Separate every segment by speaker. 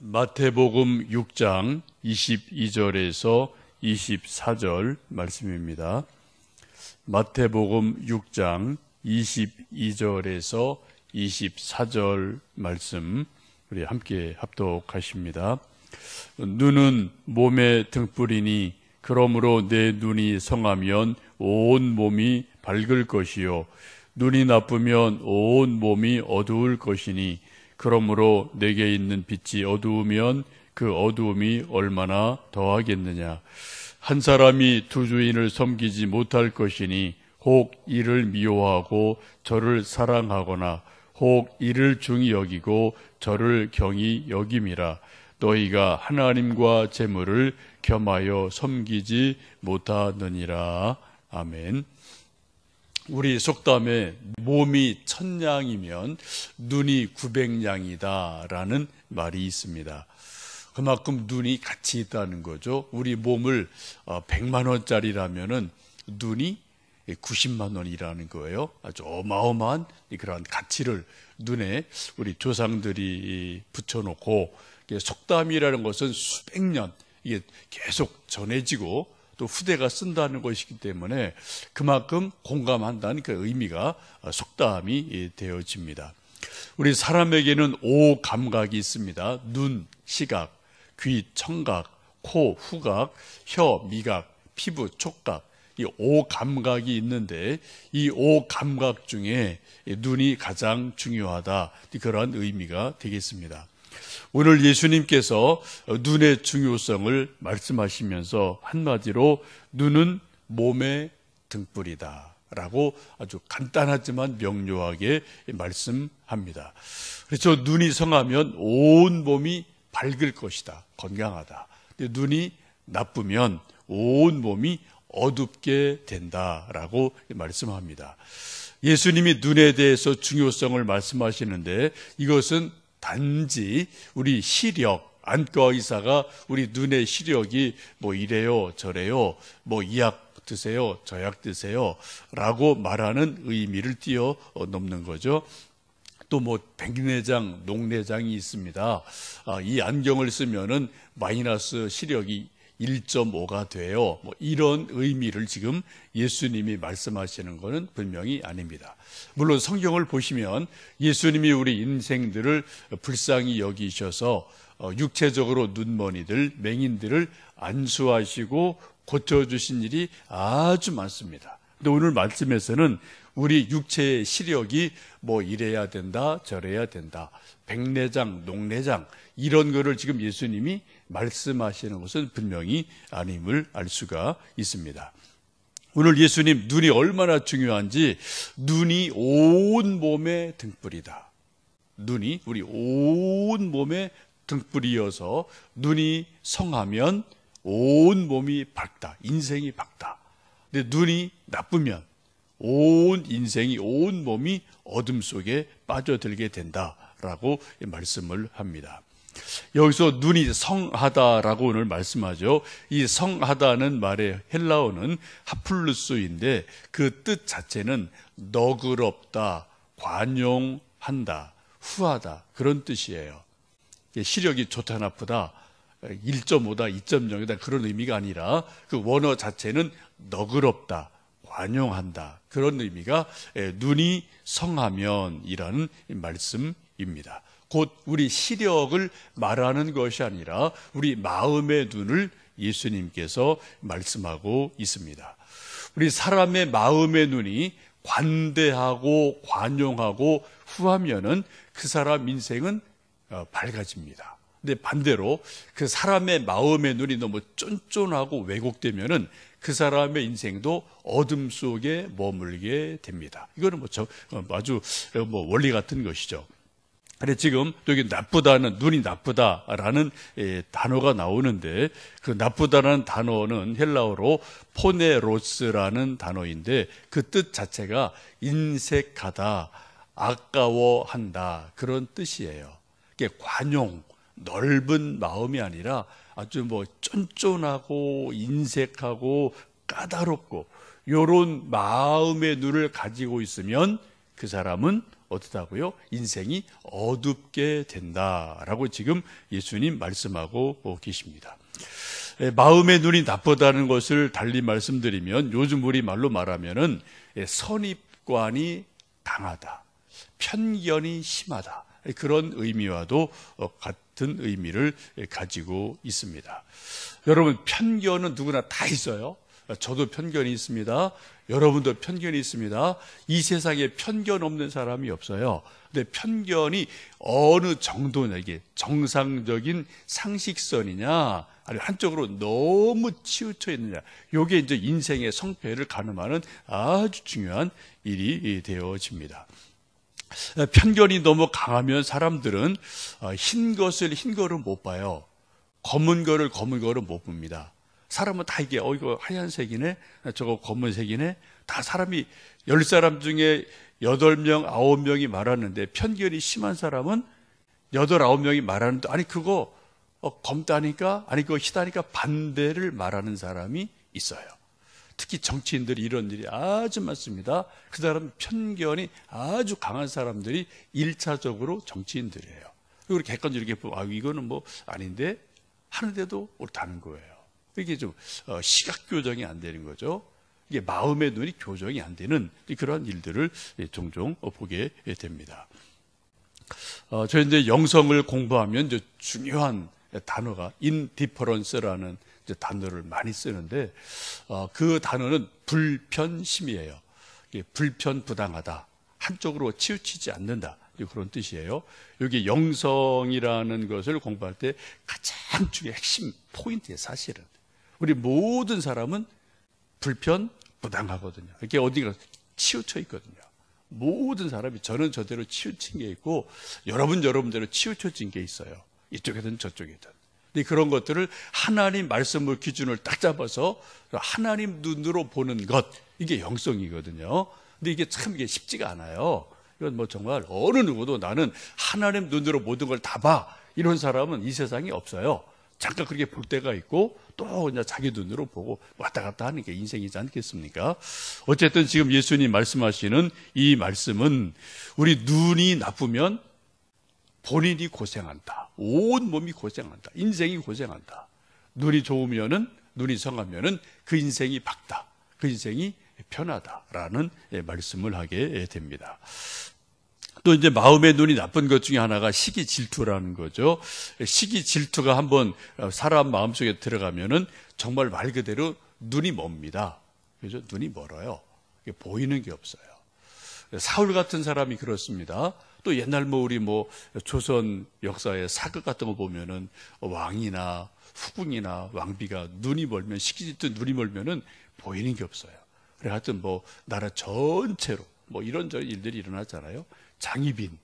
Speaker 1: 마태복음 6장 22절에서 24절 말씀입니다. 마태복음 6장 22절에서 24절 말씀 우리 함께 합독하십니다. 눈은 몸의 등불이니 그러므로 내 눈이 성하면 온 몸이 밝을 것이요 눈이 나쁘면 온 몸이 어두울 것이니 그러므로 내게 있는 빛이 어두우면 그 어두움이 얼마나 더하겠느냐. 한 사람이 두 주인을 섬기지 못할 것이니 혹 이를 미워하고 저를 사랑하거나 혹 이를 중히 여기고 저를 경히 여김이라. 너희가 하나님과 재물을 겸하여 섬기지 못하느니라. 아멘. 우리 속담에 몸이 천냥이면 눈이 900냥이다 라는 말이 있습니다. 그만큼 눈이 가치 있다는 거죠. 우리 몸을 100만 원짜리라면은 눈이 90만 원이라는 거예요. 아주 어마어마한 그러한 가치를 눈에 우리 조상들이 붙여놓고, 속담이라는 것은 수백 년 이게 계속 전해지고 또 후대가 쓴다는 것이기 때문에 그만큼 공감한다는 그 의미가 속담이 되어집니다. 우리 사람에게는 5감각이 있습니다. 눈, 시각, 귀, 청각, 코, 후각, 혀, 미각, 피부, 촉각, 이 5감각이 있는데 이 5감각 중에 눈이 가장 중요하다, 그런 의미가 되겠습니다. 오늘 예수님께서 눈의 중요성을 말씀하시면서 한마디로 눈은 몸의 등불이다 라고 아주 간단하지만 명료하게 말씀합니다. 그래서 눈이 성하면 온 몸이 밝을 것이다, 건강하다. 눈이 나쁘면 온 몸이 어둡게 된다라고 말씀합니다. 예수님이 눈에 대해서 중요성을 말씀하시는데 이것은 단지 우리 시력, 안과 의사가 우리 눈의 시력이 뭐 이래요 저래요, 뭐 이 약 드세요 저 약 드세요 라고 말하는 의미를 뛰어넘는 거죠. 또 뭐 백내장, 녹내장이 있습니다. 이 안경을 쓰면은 마이너스 시력이 1.5가 돼요. 뭐 이런 의미를 지금 예수님이 말씀하시는 것은 분명히 아닙니다. 물론 성경을 보시면 예수님이 우리 인생들을 불쌍히 여기셔서 육체적으로 눈머니들, 맹인들을 안수하시고 고쳐주신 일이 아주 많습니다. 근데 오늘 말씀에서는 우리 육체의 시력이 뭐 이래야 된다, 저래야 된다, 백내장, 녹내장 이런 거를 지금 예수님이 말씀하시는 것은 분명히 아님을 알 수가 있습니다. 오늘 예수님 눈이 얼마나 중요한지, 눈이 온 몸의 등불이다. 눈이 우리 온 몸의 등불이어서 눈이 성하면 온 몸이 밝다, 인생이 밝다. 근데 눈이 나쁘면 온 인생이, 온 몸이 어둠 속에 빠져들게 된다라고 말씀을 합니다. 여기서 눈이 성하다라고 오늘 말씀하죠. 이 성하다는 말의 헬라어는 하플루스인데 그 뜻 자체는 너그럽다, 관용한다, 후하다, 그런 뜻이에요. 시력이 좋다 나쁘다, 1.5다 2.0이다 그런 의미가 아니라 그 원어 자체는 너그럽다, 관용한다, 그런 의미가 눈이 성하면이라는 말씀입니다. 곧 우리 시력을 말하는 것이 아니라 우리 마음의 눈을 예수님께서 말씀하고 있습니다. 우리 사람의 마음의 눈이 관대하고 관용하고 후하면은 그 사람 인생은 밝아집니다. 근데 반대로 그 사람의 마음의 눈이 너무 쫀쫀하고 왜곡되면은 그 사람의 인생도 어둠 속에 머물게 됩니다. 이거는 아주 원리 같은 것이죠. 그래 지금 여기 나쁘다는, 눈이 나쁘다라는 단어가 나오는데 그 나쁘다는 단어는 헬라어로 포네로스라는 단어인데 그 뜻 자체가 인색하다, 아까워한다, 그런 뜻이에요. 이게 관용, 넓은 마음이 아니라 아주 쫀쫀하고 인색하고 까다롭고 요런 마음의 눈을 가지고 있으면 그 사람은 어떻다고요? 인생이 어둡게 된다라고 지금 예수님 말씀하고 계십니다. 마음의 눈이 나쁘다는 것을 달리 말씀드리면 요즘 우리 말로 말하면은 선입관이 강하다, 편견이 심하다, 그런 의미와도 같은 의미를 가지고 있습니다. 여러분, 편견은 누구나 다 있어요. 저도 편견이 있습니다. 여러분도 편견이 있습니다. 이 세상에 편견 없는 사람이 없어요. 근데 편견이 어느 정도냐, 이게 정상적인 상식선이냐, 아니면 한쪽으로 너무 치우쳐 있느냐, 이게 이제 인생의 성패를 가늠하는 아주 중요한 일이 되어집니다. 편견이 너무 강하면 사람들은 흰 것을 흰 거로 못 봐요. 검은 거를 검은 거로 못 봅니다. 사람은 다 이게 이거 하얀색이네, 저거 검은색이네, 다 사람이 10사람 중에 8명, 9명이 말하는데 편견이 심한 사람은 8, 9명이 말하는데 아니 그거 검다니까, 아니 그거 희다니까 반대를 말하는 사람이 있어요. 특히 정치인들이 이런 일이 아주 많습니다. 그 사람 편견이 아주 강한 사람들이 1차적으로 정치인들이에요. 그리고 객관적으로 이렇게 보면 이거는 뭐 아닌데 하는데도 옳다는 거예요. 이게 좀 시각 교정이 안 되는 거죠. 이게 마음의 눈이 교정이 안 되는 그러한 일들을 종종 보게 됩니다. 저 이제 영성을 공부하면 이제 중요한 단어가 indifference라는 단어를 많이 쓰는데 그 단어는 불편심이에요. 불편부당하다, 한쪽으로 치우치지 않는다, 그런 뜻이에요. 여기 영성이라는 것을 공부할 때 가장 중요한 핵심 포인트예요. 사실은 우리 모든 사람은 불편부당하거든요. 이렇게 어디가 치우쳐 있거든요. 모든 사람이 저는 저대로 치우친 게 있고 여러분대로 치우쳐진 게 있어요. 이쪽이든 저쪽이든. 근데 그런 것들을 하나님 말씀을 기준을 딱 잡아서 하나님 눈으로 보는 것, 이게 영성이거든요. 근데 이게 참 이게 쉽지가 않아요. 이건 뭐 정말 어느 누구도 나는 하나님 눈으로 모든 걸 다 봐, 이런 사람은 이 세상에 없어요. 잠깐 그렇게 볼 때가 있고 또 그냥 자기 눈으로 보고 왔다 갔다 하는 게 인생이지 않겠습니까? 어쨌든 지금 예수님 말씀하시는 이 말씀은 우리 눈이 나쁘면 본인이 고생한다, 온 몸이 고생한다, 인생이 고생한다. 눈이 좋으면은, 눈이 성하면은 그 인생이 밝다, 그 인생이 편하다라는 말씀을 하게 됩니다. 또 이제 마음의 눈이 나쁜 것 중에 하나가 시기 질투라는 거죠. 시기 질투가 한번 사람 마음속에 들어가면은 정말 말 그대로 눈이 멉니다. 그죠? 눈이 멀어요. 보이는 게 없어요. 사울 같은 사람이 그렇습니다. 또 옛날 우리 조선 역사의 사극 같은 거 보면은 왕이나 후궁이나 왕비가 눈이 멀면, 시기 질투 눈이 멀면은 보이는 게 없어요. 그래 하여튼 나라 전체로 이런저런 일들이 일어났잖아요. 장희빈,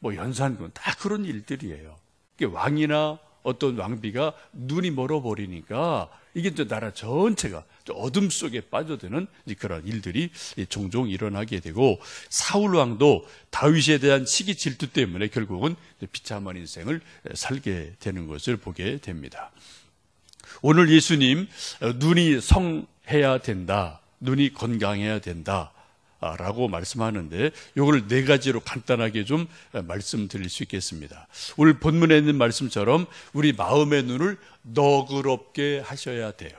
Speaker 1: 연산군, 다 그런 일들이에요. 이게 왕이나 어떤 왕비가 눈이 멀어버리니까 이게 이제 나라 전체가 어둠 속에 빠져드는 그런 일들이 종종 일어나게 되고, 사울 왕도 다윗에 대한 시기 질투 때문에 결국은 비참한 인생을 살게 되는 것을 보게 됩니다. 오늘 예수님 눈이 성해야 된다, 눈이 건강해야 된다 라고 말씀하는데 이걸 4가지로 간단하게 좀 말씀드릴 수 있겠습니다. 오늘 본문에 있는 말씀처럼 우리 마음의 눈을 너그럽게 하셔야 돼요.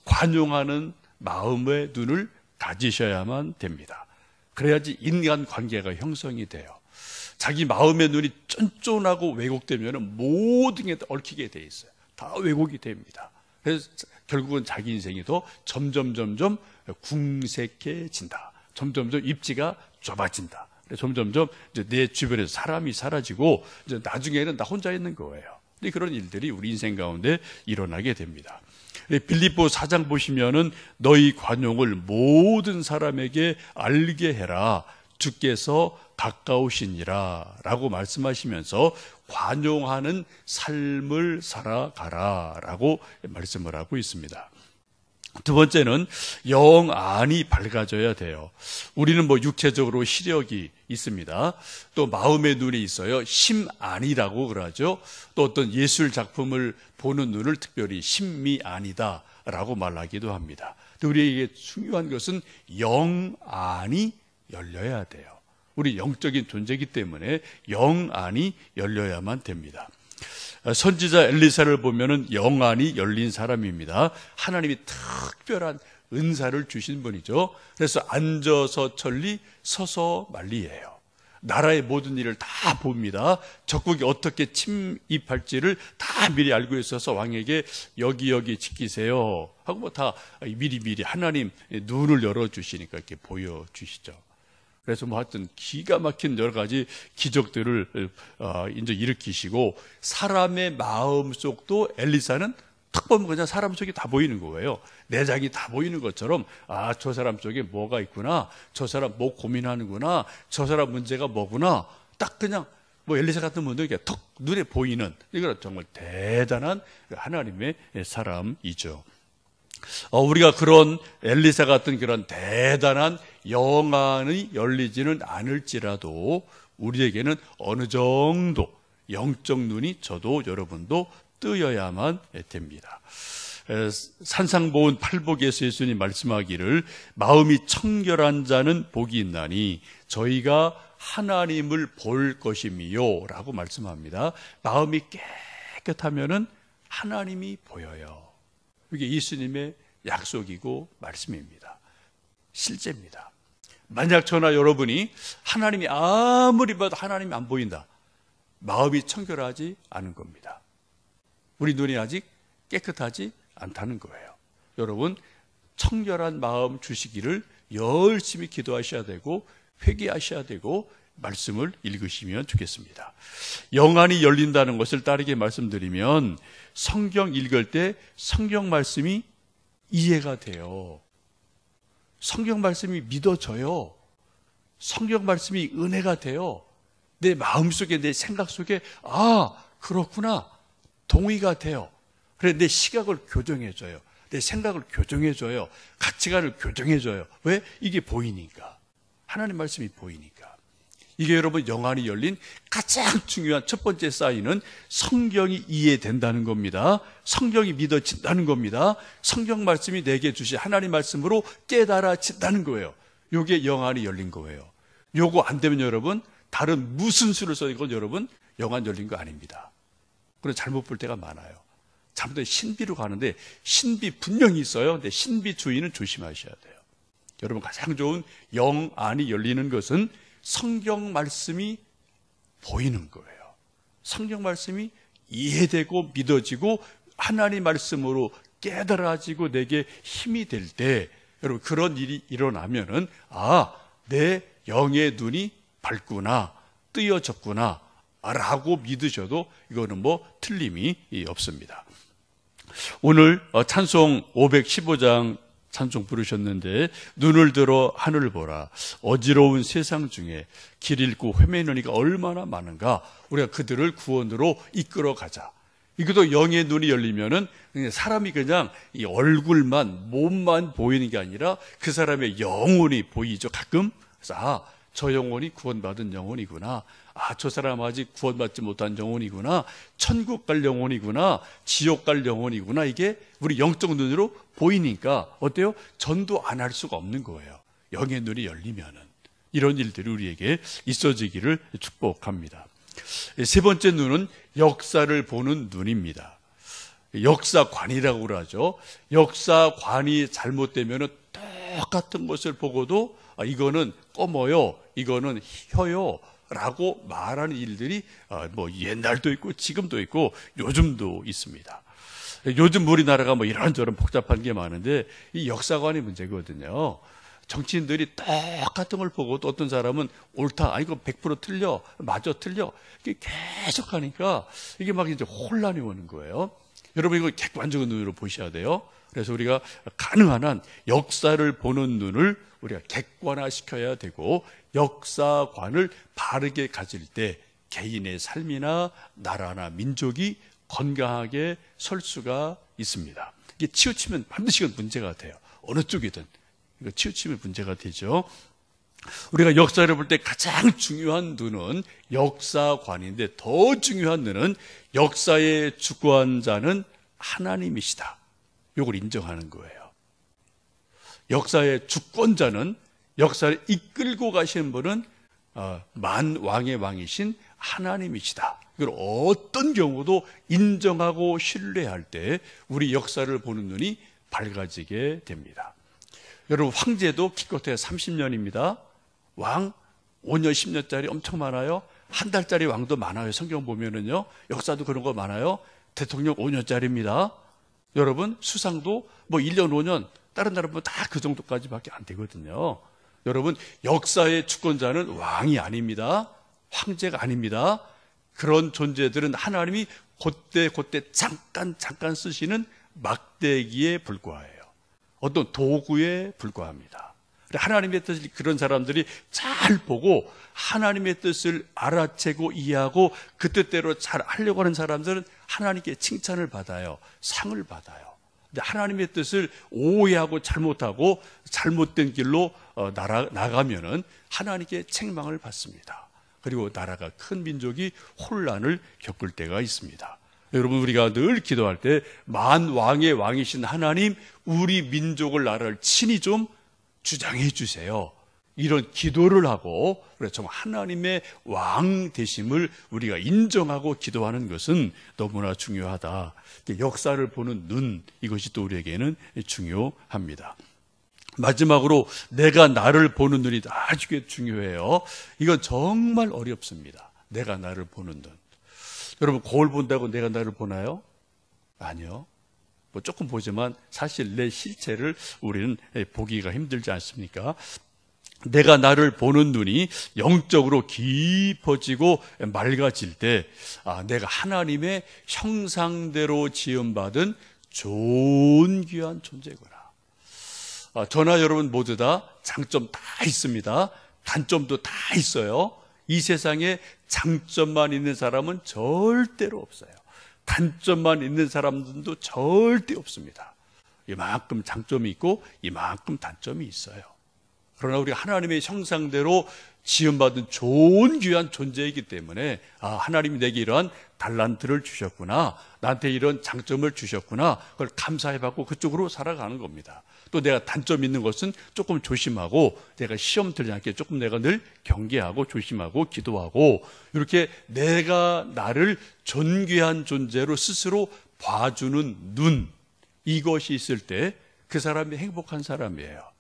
Speaker 1: 관용하는 마음의 눈을 가지셔야만 됩니다. 그래야지 인간관계가 형성이 돼요. 자기 마음의 눈이 쫀쫀하고 왜곡되면 모든 게 다 얽히게 돼 있어요. 다 왜곡이 됩니다. 그래서 결국은 자기 인생이 더 점점 궁색해진다. 점점점 입지가 좁아진다. 점점점 이제 내 주변에서 사람이 사라지고 이제 나중에는 나 혼자 있는 거예요. 근데 그런 일들이 우리 인생 가운데 일어나게 됩니다. 빌립보 4장 보시면은 너희 관용을 모든 사람에게 알게 해라, 주께서 가까우시니라 라고 말씀하시면서 관용하는 삶을 살아가라 라고 말씀을 하고 있습니다. 두 번째는 영 안이 밝아져야 돼요. 우리는 육체적으로 시력이 있습니다. 또 마음의 눈이 있어요. 심 안이라고 그러죠. 또 어떤 예술 작품을 보는 눈을 특별히 심미 안이다 라고 말하기도 합니다. 우리에게 중요한 것은 영 안이 열려야 돼요. 우리 영적인 존재이기 때문에 영안이 열려야만 됩니다. 선지자 엘리사를 보면은 영안이 열린 사람입니다. 하나님이 특별한 은사를 주신 분이죠. 그래서 앉아서 천리, 서서 만리예요. 나라의 모든 일을 다 봅니다. 적국이 어떻게 침입할지를 다 미리 알고 있어서 왕에게 여기 지키세요 하고 뭐 다 미리 하나님 눈을 열어주시니까 이렇게 보여주시죠. 그래서 뭐 하여튼 기가 막힌 여러 가지 기적들을 이제 일으키시고, 사람의 마음속도 엘리사는 탁 보면 그냥 사람 속이 다 보이는 거예요. 내장이 다 보이는 것처럼, 아, 저 사람 속에 뭐가 있구나, 저 사람 뭐 고민하는구나, 저 사람 문제가 뭐구나, 딱 그냥 뭐 엘리사 같은 분들 이렇게 턱 눈에 보이는, 이건 정말 대단한 하나님의 사람이죠. 우리가 그런 엘리사 같은 그런 대단한 영안이 열리지는 않을지라도 우리에게는 어느 정도 영적 눈이 저도 여러분도 뜨여야만 됩니다. 산상보훈 팔복에서 예수님 말씀하기를 마음이 청결한 자는 복이 있나니 저희가 하나님을 볼 것임이요 라고 말씀합니다. 마음이 깨끗하면은 하나님이 보여요. 이게 예수님의 약속이고 말씀입니다. 실제입니다. 만약 저나 여러분이 하나님이 아무리 봐도 하나님이 안 보인다, 마음이 청결하지 않은 겁니다. 우리 눈이 아직 깨끗하지 않다는 거예요. 여러분, 청결한 마음 주시기를 열심히 기도하셔야 되고 회개하셔야 되고 말씀을 읽으시면 좋겠습니다. 영안이 열린다는 것을 따르게 말씀드리면, 성경 읽을 때 성경 말씀이 이해가 돼요. 성경 말씀이 믿어져요. 성경 말씀이 은혜가 돼요. 내 마음속에, 내 생각 속에, 아, 그렇구나, 동의가 돼요. 그래, 내 시각을 교정해줘요. 내 생각을 교정해줘요. 가치관을 교정해줘요. 왜? 이게 보이니까. 하나님 말씀이 보이니까. 이게 여러분 영안이 열린 가장 중요한 첫 번째 사인은 성경이 이해된다는 겁니다. 성경이 믿어진다는 겁니다. 성경 말씀이 내게 주신 하나님 말씀으로 깨달아진다는 거예요. 이게 영안이 열린 거예요. 요거 안 되면 여러분 다른 무슨 수를 써도 여러분 영안 열린 거 아닙니다. 그래서 잘못 볼 때가 많아요. 잘못된 신비로 가는데 신비 분명히 있어요. 근데 신비 주의는 조심하셔야 돼요. 여러분 가장 좋은 영안이 열리는 것은 성경 말씀이 보이는 거예요. 성경 말씀이 이해되고 믿어지고 하나님 말씀으로 깨달아지고 내게 힘이 될 때, 여러분 그런 일이 일어나면은 아, 내 영의 눈이 밝구나, 뜨여졌구나 라고 믿으셔도 이거는 뭐 틀림이 없습니다. 오늘 찬송 515장 찬송 부르셨는데, 눈을 들어 하늘을 보라, 어지러운 세상 중에 길 잃고 헤매는 이가 얼마나 많은가, 우리가 그들을 구원으로 이끌어 가자. 이것도 영의 눈이 열리면은 사람이 그냥 이 얼굴만, 몸만 보이는 게 아니라 그 사람의 영혼이 보이죠, 가끔. 그래서 아, 저 영혼이 구원받은 영혼이구나, 아, 저 사람 아직 구원받지 못한 영혼이구나, 천국 갈 영혼이구나, 지옥 갈 영혼이구나, 이게 우리 영적 눈으로 보이니까 어때요? 전도 안 할 수가 없는 거예요. 영의 눈이 열리면은. 이런 일들이 우리에게 있어지기를 축복합니다. 세 번째 눈은 역사를 보는 눈입니다. 역사관이라고 그러죠. 역사관이 잘못되면은 똑같은 것을 보고도 아, 이거는 검어요, 이거는 혀요 라고 말하는 일들이 뭐 옛날도 있고 지금도 있고 요즘도 있습니다. 요즘 우리나라가 뭐 이런저런 복잡한 게 많은데 이 역사관이 문제거든요. 정치인들이 똑같은 걸 보고 또 어떤 사람은 옳다, 아 이거 100% 틀려, 맞아, 틀려, 이게 계속 하니까 이게 막 이제 혼란이 오는 거예요. 여러분 이거 객관적인 눈으로 보셔야 돼요. 그래서 우리가 가능한 한 역사를 보는 눈을 우리가 객관화시켜야 되고, 역사관을 바르게 가질 때 개인의 삶이나 나라나 민족이 건강하게 설 수가 있습니다. 이게 치우치면 반드시 문제가 돼요. 어느 쪽이든 이거 치우치면 문제가 되죠. 우리가 역사를 볼 때 가장 중요한 눈은 역사관인데, 더 중요한 눈은 역사의 주관자는 하나님이시다, 이걸 인정하는 거예요. 역사의 주권자는, 역사를 이끌고 가시는 분은 만왕의 왕이신 하나님이시다. 이걸 어떤 경우도 인정하고 신뢰할 때 우리 역사를 보는 눈이 밝아지게 됩니다. 여러분, 황제도 기껏해야 30년입니다. 왕 5년, 10년짜리 엄청 많아요. 한 달짜리 왕도 많아요. 성경 보면은요. 역사도 그런 거 많아요. 대통령 5년짜리입니다. 여러분, 수상도 뭐 1년, 5년, 다른 나라 보면 다 그 정도까지밖에 안 되거든요. 여러분, 역사의 주권자는 왕이 아닙니다. 황제가 아닙니다. 그런 존재들은 하나님이 그때 잠깐 쓰시는 막대기에 불과해요. 어떤 도구에 불과합니다. 하나님의 뜻을 그런 사람들이 잘 보고 하나님의 뜻을 알아채고 이해하고 그 뜻대로 잘 하려고 하는 사람들은 하나님께 칭찬을 받아요. 상을 받아요. 근데 하나님의 뜻을 오해하고 잘못하고 잘못된 길로 나가면은 하나님께 책망을 받습니다. 그리고 나라가 큰 민족이 혼란을 겪을 때가 있습니다. 여러분, 우리가 늘 기도할 때 만왕의 왕이신 하나님, 우리 민족을, 나라를 친히 좀 주장해 주세요. 이런 기도를 하고, 그래서 하나님의 왕 되심을 우리가 인정하고 기도하는 것은 너무나 중요하다. 역사를 보는 눈, 이것이 또 우리에게는 중요합니다. 마지막으로 내가 나를 보는 눈이 아주 중요해요. 이건 정말 어렵습니다. 내가 나를 보는 눈. 여러분, 거울 본다고 내가 나를 보나요? 아니요. 뭐 조금 보지만 사실 내 실체를 우리는 보기가 힘들지 않습니까? 내가 나를 보는 눈이 영적으로 깊어지고 맑아질 때, 내가 하나님의 형상대로 지음받은 존귀한 존재구나. 저나 여러분 모두 다 장점 다 있습니다. 단점도 다 있어요. 이 세상에 장점만 있는 사람은 절대로 없어요. 단점만 있는 사람들도 절대 없습니다. 이만큼 장점이 있고 이만큼 단점이 있어요. 그러나 우리가 하나님의 형상대로 지음받은 좋은 귀한 존재이기 때문에 하나님이 내게 이러한 달란트를 주셨구나, 나한테 이런 장점을 주셨구나, 그걸 감사해받고 그쪽으로 살아가는 겁니다. 또 내가 단점 있는 것은 조금 조심하고, 내가 시험 들지 않게 조금 내가 늘 경계하고 조심하고 기도하고, 이렇게 내가 나를 존귀한 존재로 스스로 봐주는 눈, 이것이 있을 때 그 사람이 행복한 사람이에요.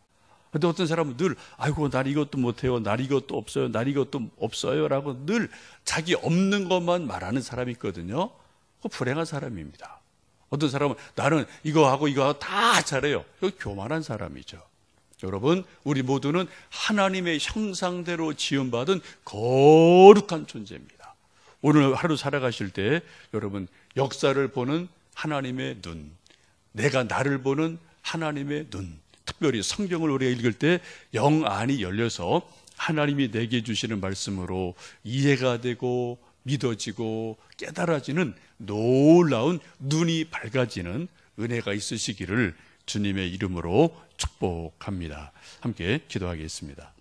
Speaker 1: 근데 어떤 사람은 늘 아이고 난 이것도 못해요, 난 이것도 없어요, 난 이것도 없어요 라고 늘 자기 없는 것만 말하는 사람이 있거든요. 그 불행한 사람입니다. 어떤 사람은 나는 이거 하고 다 잘해요. 이거 교만한 사람이죠. 여러분, 우리 모두는 하나님의 형상대로 지음받은 거룩한 존재입니다. 오늘 하루 살아가실 때 여러분, 역사를 보는 하나님의 눈, 내가 나를 보는 하나님의 눈, 특별히 성경을 우리가 읽을 때 영 안이 열려서 하나님이 내게 주시는 말씀으로 이해가 되고 믿어지고 깨달아지는 놀라운 눈이 밝아지는 은혜가 있으시기를 주님의 이름으로 축복합니다. 함께 기도하겠습니다.